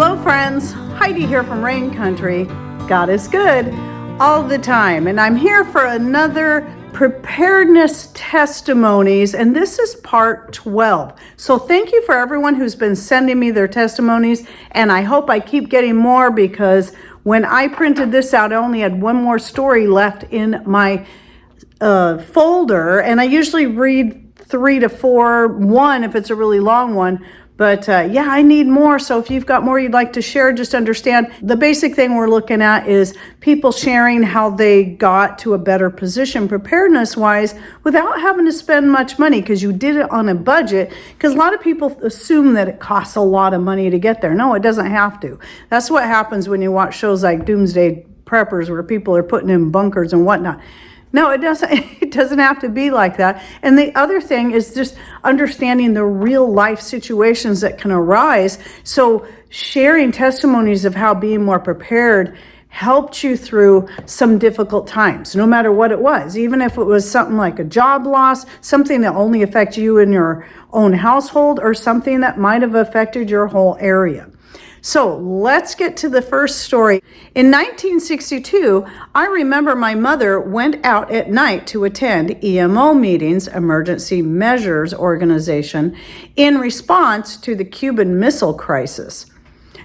Hello friends, Heidi here from Rain Country. God is good all the time, and I'm here for another Preparedness Testimonies, and this is part 12. So thank you for everyone who's been sending me their testimonies, and I hope I keep getting more, because when I printed this out, I only had one more story left in my folder, and I usually read 3 to 4, one if it's a really long one. But yeah, I need more. So if you've got more you'd like to share, just understand the basic thing we're looking at is people sharing how they got to a better position preparedness wise without having to spend much money, because you did it on a budget. Because a lot of people assume that it costs a lot of money to get there. No, it doesn't have to. That's what happens when you watch shows like Doomsday Preppers, where people are putting in bunkers and whatnot. No, it doesn't. It doesn't have to be like that. And the other thing is just understanding the real life situations that can arise. So sharing testimonies of how being more prepared helped you through some difficult times, no matter what it was. Even if it was something like a job loss, something that only affects you in your own household, or something that might have affected your whole area. So let's get to the first story. In 1962, I remember my mother went out at night to attend EMO meetings, Emergency Measures Organization, in response to the Cuban Missile Crisis.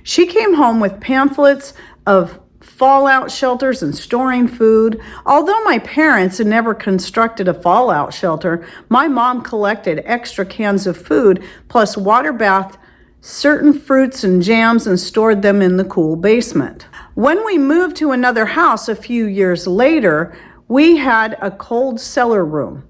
She came home with pamphlets of fallout shelters and storing food. Although my parents had never constructed a fallout shelter, my mom collected extra cans of food plus water bath certain fruits and jams and stored them in the cool basement. When we moved to another house a few years later, we had a cold cellar room.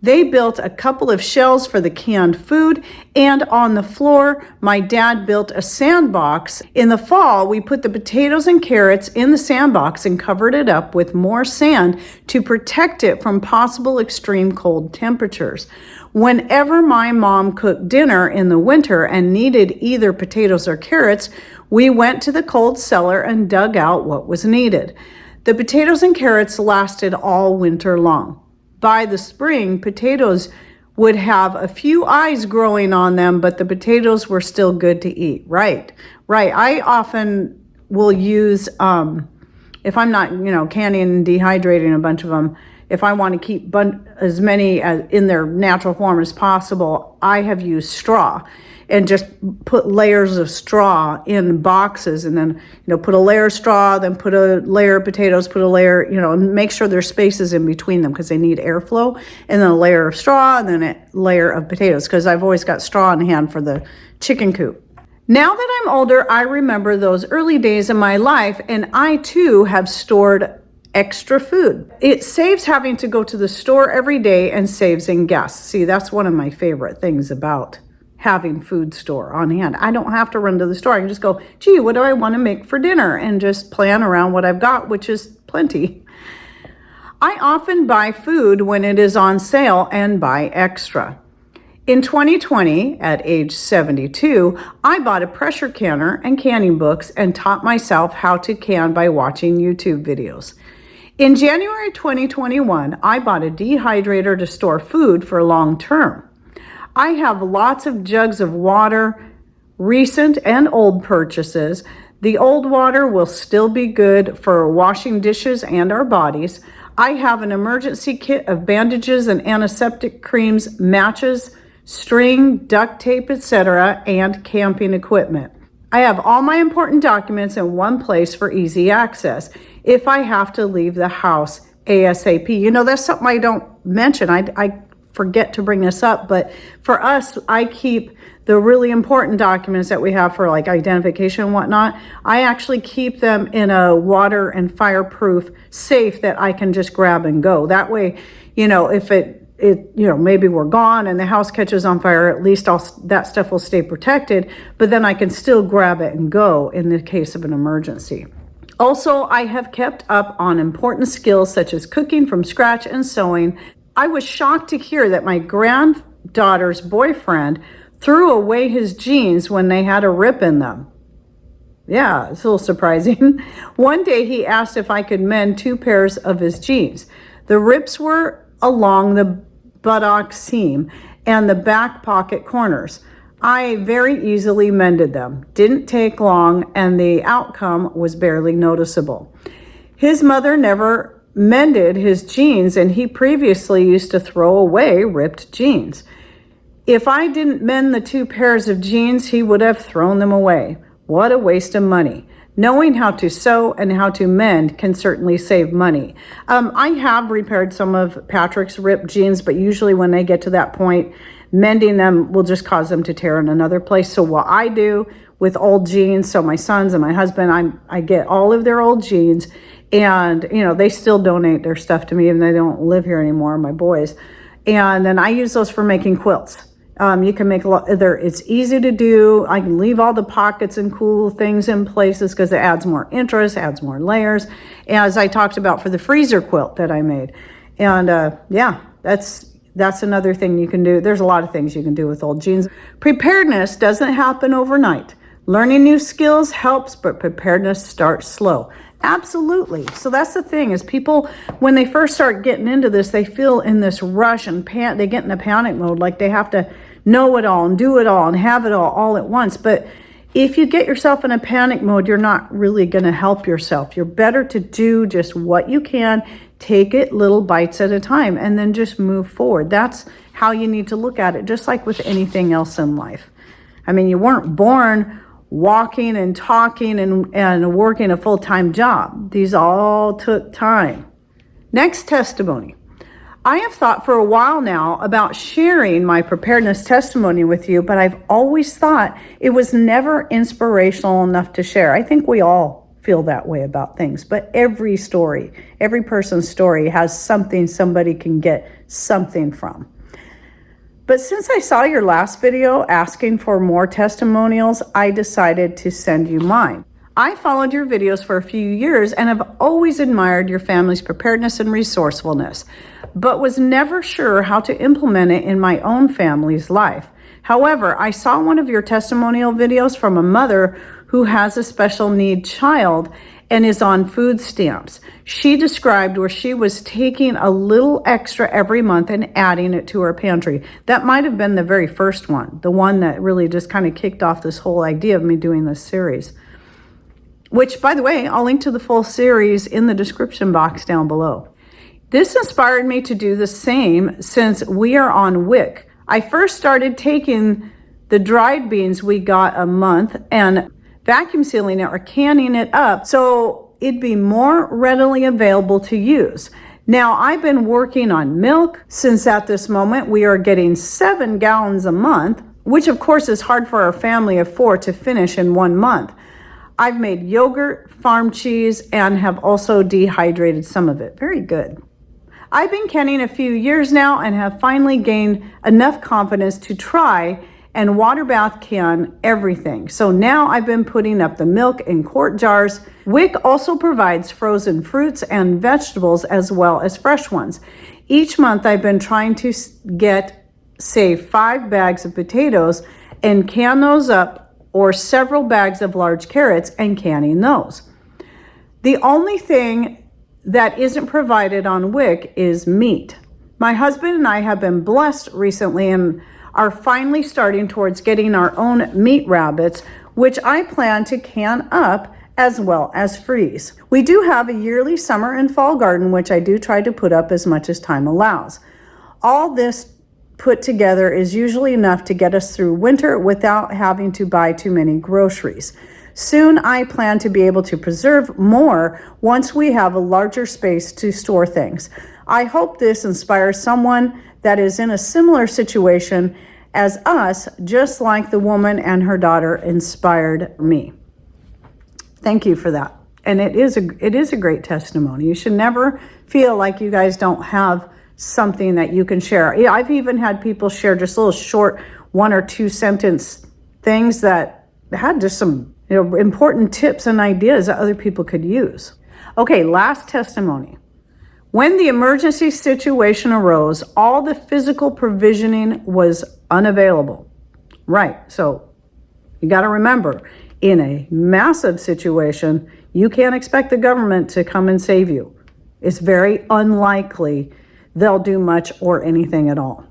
They built a couple of shelves for the canned food, and on the floor, my dad built a sandbox. In the fall, we put the potatoes and carrots in the sandbox and covered it up with more sand to protect it from possible extreme cold temperatures. Whenever my mom cooked dinner in the winter and needed either potatoes or carrots, we went to the cold cellar and dug out what was needed. The potatoes and carrots lasted all winter long. By the spring, potatoes would have a few eyes growing on them, but the potatoes were still good to eat. Right. I often will use, if I'm not, canning and dehydrating a bunch of them, if I want to keep as many in their natural form as possible, I have used straw and just put layers of straw in boxes, and then, put a layer of straw, then put a layer of potatoes, put a layer, and make sure there's spaces in between them because they need airflow, and then a layer of straw, and then a layer of potatoes, because I've always got straw in hand for the chicken coop. Now that I'm older, I remember those early days in my life, and I too have stored extra food. It saves having to go to the store every day and saves in gas. See, that's one of my favorite things about having food store on hand. I don't have to run to the store. I can just go, gee, what do I want to make for dinner? And just plan around what I've got, which is plenty. I often buy food when it is on sale and buy extra. In 2020, at age 72, I bought a pressure canner and canning books and taught myself how to can by watching YouTube videos. In January 2021, I bought a dehydrator to store food for long term. I have lots of jugs of water, recent and old purchases. The old water will still be good for washing dishes and our bodies. I have an emergency kit of bandages and antiseptic creams, matches, string, duct tape, etc., and camping equipment. I have all my important documents in one place for easy access if I have to leave the house ASAP. That's something I don't mention. I forget to bring this up, but for us, I keep the really important documents that we have for like identification and whatnot. I actually keep them in a water and fireproof safe that I can just grab and go. That way, if maybe we're gone and the house catches on fire, at least that stuff will stay protected, but then I can still grab it and go in the case of an emergency. Also, I have kept up on important skills such as cooking from scratch and sewing. I was shocked to hear that my granddaughter's boyfriend threw away his jeans when they had a rip in them. Yeah, it's a little surprising. One day he asked if I could mend 2 pairs of his jeans. The rips were along the buttock seam and the back pocket corners. I very easily mended them. Didn't take long, and the outcome was barely noticeable. His mother never mended his jeans, and he previously used to throw away ripped jeans. If I didn't mend the 2 pairs of jeans, he would have thrown them away. What a waste of money. Knowing how to sew and how to mend can certainly save money. I have repaired some of Patrick's ripped jeans, but usually when they get to that point, mending them will just cause them to tear in another place. So what I do with old jeans, so my sons and my husband, I get all of their old jeans, and they still donate their stuff to me, even they don't live here anymore, my boys. And then I use those for making quilts. You can make it's easy to do. I can leave all the pockets and cool things in places because it adds more interest, adds more layers, as I talked about for the freezer quilt that I made. And yeah, that's another thing you can do. There's a lot of things you can do with old jeans. Preparedness doesn't happen overnight. Learning new skills helps, but preparedness starts slow. Absolutely. So that's the thing, is people, when they first start getting into this, they feel in this rush and they get in a panic mode, like they have to know it all and do it all and have it all at once. But if you get yourself in a panic mode, you're not really going to help yourself. You're better to do just what you can, take it little bites at a time, and then just move forward. That's how you need to look at it, just like with anything else in life. I mean, you weren't born walking and talking and working a full-time job. These all took time. Next testimony. I have thought for a while now about sharing my preparedness testimony with you, but I've always thought it was never inspirational enough to share. I think we all feel that way about things, but every story, every person's story has something somebody can get something from. But since I saw your last video asking for more testimonials, I decided to send you mine. I followed your videos for a few years and have always admired your family's preparedness and resourcefulness, but was never sure how to implement it in my own family's life. However, I saw one of your testimonial videos from a mother who has a special need child and is on food stamps. She described where she was taking a little extra every month and adding it to her pantry. That might have been the very first one, the one that really just kind of kicked off this whole idea of me doing this series. Which, by the way, I'll link to the full series in the description box down below. This inspired me to do the same since we are on WIC. I first started taking the dried beans we got a month and vacuum sealing it or canning it up so it'd be more readily available to use. Now, I've been working on milk since at this moment we are getting 7 gallons a month, which of course is hard for our family of 4 to finish in 1 month. I've made yogurt, farm cheese, and have also dehydrated some of it. Very good. I've been canning a few years now and have finally gained enough confidence to try and water bath can everything. So now I've been putting up the milk in quart jars. WIC also provides frozen fruits and vegetables as well as fresh ones. Each month I've been trying to get, say, 5 bags of potatoes and can those up, or several bags of large carrots and canning those. The only thing that isn't provided on WIC is meat. My husband and I have been blessed recently and are finally starting towards getting our own meat rabbits, which I plan to can up as well as freeze. We do have a yearly summer and fall garden, which I do try to put up as much as time allows. All this put together is usually enough to get us through winter without having to buy too many groceries. Soon I plan to be able to preserve more once we have a larger space to store things. I hope this inspires someone that is in a similar situation as us, just like the woman and her daughter inspired me. Thank you for that. And it is a great testimony. You should never feel like you guys don't have something that you can share. I've even had people share just little short 1 or 2 sentence things that had just some important tips and ideas that other people could use. Okay, last testimony. When the emergency situation arose, all the physical provisioning was unavailable. Right, so you got to remember, in a massive situation, you can't expect the government to come and save you. It's very unlikely they'll do much or anything at all.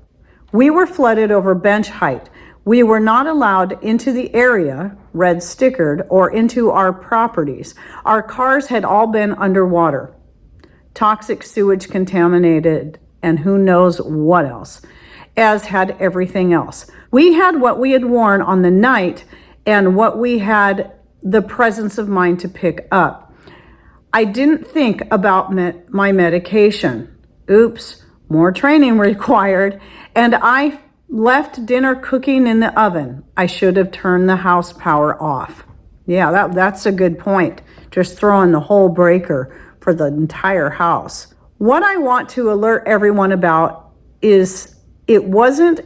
We were flooded over bench height. We were not allowed into the area, red stickered, or into our properties. Our cars had all been underwater, toxic sewage contaminated, and who knows what else, as had everything else. We had what we had worn on the night and what we had the presence of mind to pick up. I didn't think about my medication. Oops, more training required. And I left dinner cooking in the oven. I should have turned the house power off. Yeah, that's a good point. Just throwing the whole breaker for the entire house. What I want to alert everyone about is it wasn't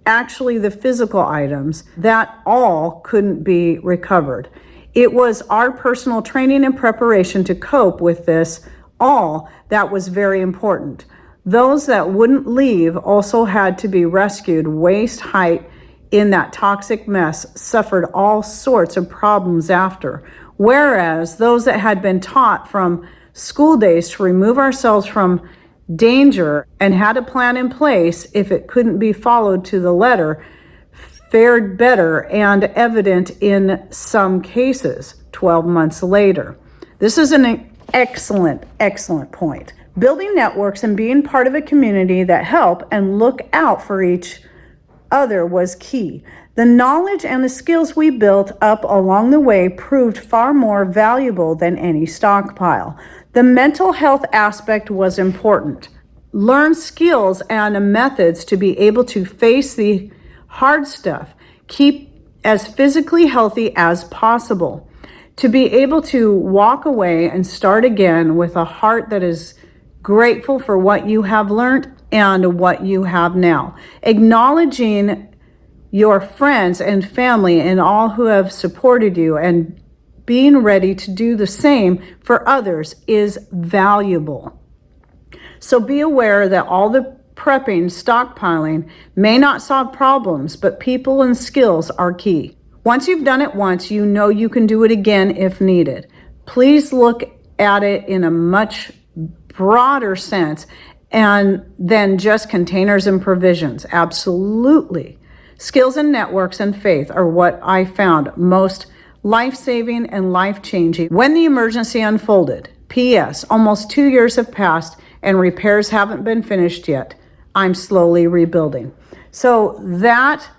actually the physical items that all couldn't be recovered. It was our personal training and preparation to cope with this all that was very important. Those that wouldn't leave also had to be rescued waist height in that toxic mess, suffered all sorts of problems after. Whereas those that had been taught from school days to remove ourselves from danger and had a plan in place if it couldn't be followed to the letter, fared better and evident in some cases 12 months later. This is an excellent point. Building networks and being part of a community that help and look out for each other was key. The knowledge and the skills we built up along the way proved far more valuable than any stockpile. The mental health aspect was important. Learn skills and methods to be able to face the hard stuff. Keep as physically healthy as possible. To be able to walk away and start again with a heart that is grateful for what you have learned and what you have now. Acknowledging your friends and family and all who have supported you and being ready to do the same for others is valuable. So be aware that all the prepping, stockpiling may not solve problems, but people and skills are key. Once you've done it once, you know you can do it again if needed. Please look at it in a much broader sense and than just containers and provisions. Absolutely. Skills and networks and faith are what I found most life-saving and life-changing when the emergency unfolded. P.S. Almost 2 years have passed and repairs haven't been finished yet. I'm slowly rebuilding. So that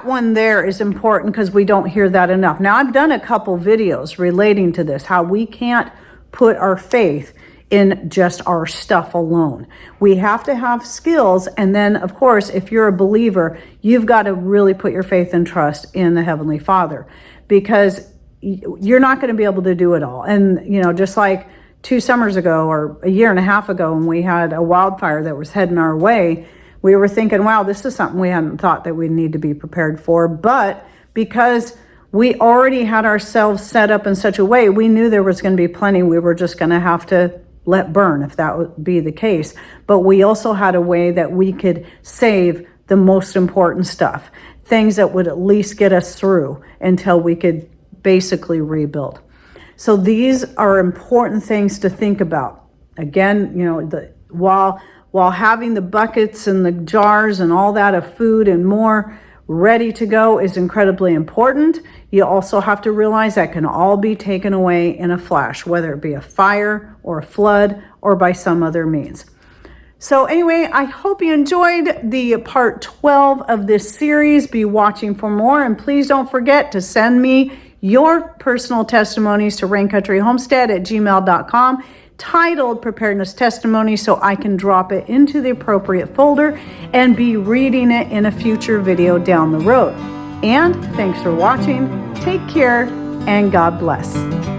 one there is important because we don't hear that enough. Now, I've done a couple videos relating to this, how we can't put our faith in just our stuff alone. We have to have skills. And then, of course, if you're a believer, you've got to really put your faith and trust in the Heavenly Father, because you're not going to be able to do it all. And, just like 2 summers ago or a year and a half ago when we had a wildfire that was heading our way, we were thinking, wow, this is something we hadn't thought that we need to be prepared for. But because we already had ourselves set up in such a way, we knew there was going to be plenty. We were just going to have to let burn if that would be the case. But we also had a way that we could save the most important stuff, things that would at least get us through until we could basically rebuild. So these are important things to think about. Again, while having the buckets and the jars and all that of food and more ready to go is incredibly important, you also have to realize that can all be taken away in a flash, whether it be a fire or a flood or by some other means. So anyway, I hope you enjoyed the part 12 of this series. Be watching for more, and please don't forget to send me your personal testimonies to raincountryhomestead@gmail.com, titled Preparedness Testimony, so I can drop it into the appropriate folder and be reading it in a future video down the road. And thanks for watching. Take care and God bless.